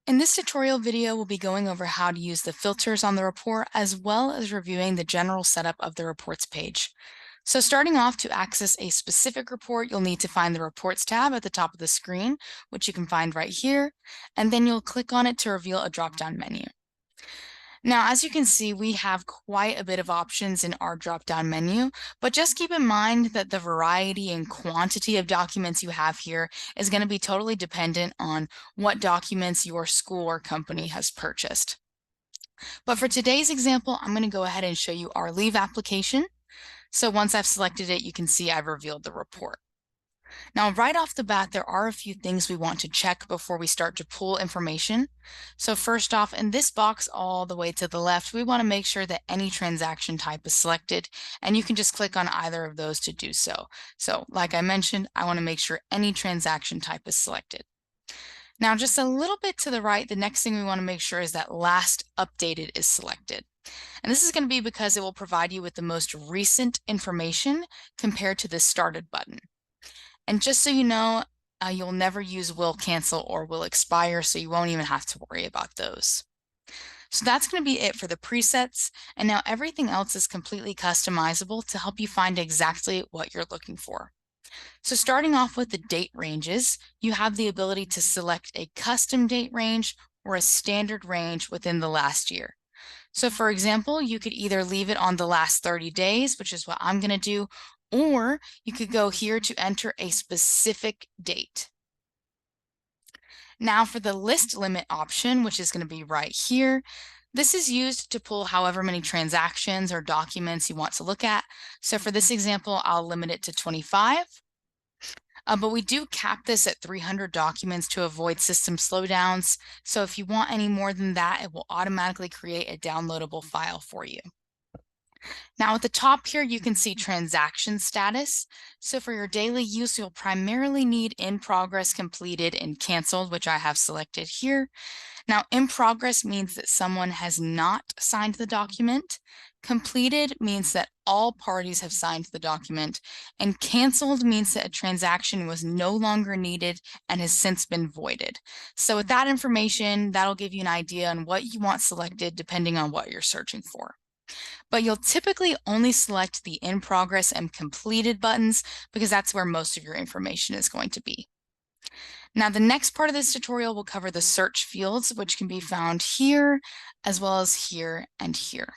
In this tutorial video, we'll be going over how to use the filters on the report as well as reviewing the general setup of the reports page. So starting off, to access a specific report, you'll need to find the Reports tab at the top of the screen, which you can find right here, and then you'll click on it to reveal a drop-down menu. Now, as you can see, we have quite a bit of options in our drop-down menu, but just keep in mind that the variety and quantity of documents you have here is going to be totally dependent on what documents your school or company has purchased. But for today's example, I'm going to go ahead and show you our leave application. So once I've selected it, you can see I've revealed the report. Now, right off the bat, there are a few things we want to check before we start to pull information. So first off, in this box all the way to the left, we want to make sure that any transaction type is selected, and you can just click on either of those to do so. So like I mentioned, I want to make sure any transaction type is selected. Now, just a little bit to the right, the next thing we want to make sure is that last updated is selected. And this is going to be because it will provide you with the most recent information compared to the started button. And just so you know, you'll never use will cancel or will expire, so you won't even have to worry about those. So that's going to be it for the presets, and now everything else is completely customizable to help you find exactly what you're looking for. So starting off with the date ranges, you have the ability to select a custom date range or a standard range within the last year. So for example, you could either leave it on the last 30 days, which is what I'm going to do, or you could go here to enter a specific date. Now for the list limit option, which is going to be right here, this is used to pull however many transactions or documents you want to look at. So for this example, I'll limit it to 25. But we do cap this at 300 documents to avoid system slowdowns. So if you want any more than that, it will automatically create a downloadable file for you. Now at the top here, you can see transaction status. So for your daily use, you'll primarily need in progress, completed, and canceled, which I have selected here. Now in progress means that someone has not signed the document. Completed means that all parties have signed the document, and canceled means that a transaction was no longer needed and has since been voided. So with that information, that'll give you an idea on what you want selected depending on what you're searching for. But you'll typically only select the in progress and completed buttons because that's where most of your information is going to be. Now, the next part of this tutorial will cover the search fields, which can be found here, as well as here and here.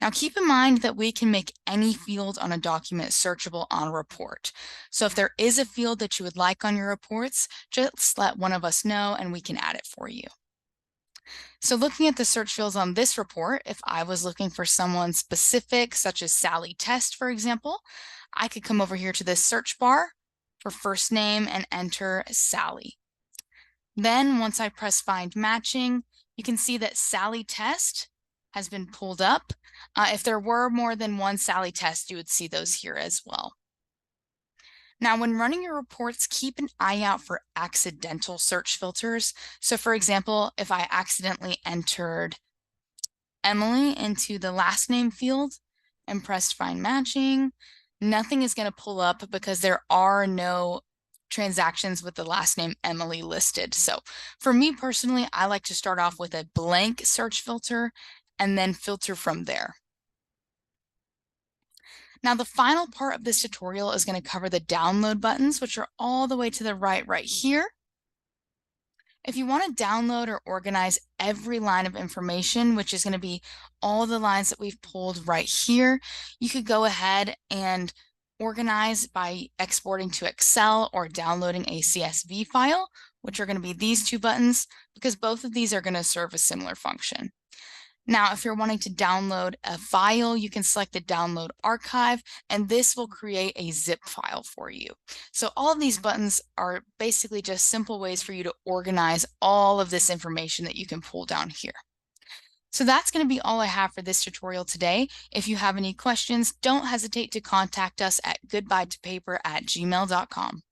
Now, keep in mind that we can make any field on a document searchable on a report. So if there is a field that you would like on your reports, just let one of us know and we can add it for you. So looking at the search fields on this report, if I was looking for someone specific, such as Sally Test, for example, I could come over here to this search bar for first name and enter Sally. Then once I press Find Matching, you can see that Sally Test has been pulled up. If there were more than one Sally Test, you would see those here as well. Now, when running your reports, keep an eye out for accidental search filters. So for example, if I accidentally entered Emily into the last name field and pressed Find Matching, nothing is going to pull up because there are no transactions with the last name Emily listed. So for me personally, I like to start off with a blank search filter and then filter from there. Now, the final part of this tutorial is going to cover the download buttons, which are all the way to the right here. If you want to download or organize every line of information, which is going to be all the lines that we've pulled right here, you could go ahead and organize by exporting to Excel or downloading a CSV file, which are going to be these two buttons, because both of these are going to serve a similar function. Now, if you're wanting to download a file, you can select the download archive, and this will create a zip file for you. So all of these buttons are basically just simple ways for you to organize all of this information that you can pull down here. So that's going to be all I have for this tutorial today. If you have any questions, don't hesitate to contact us at goodbyetopaper@gmail.com.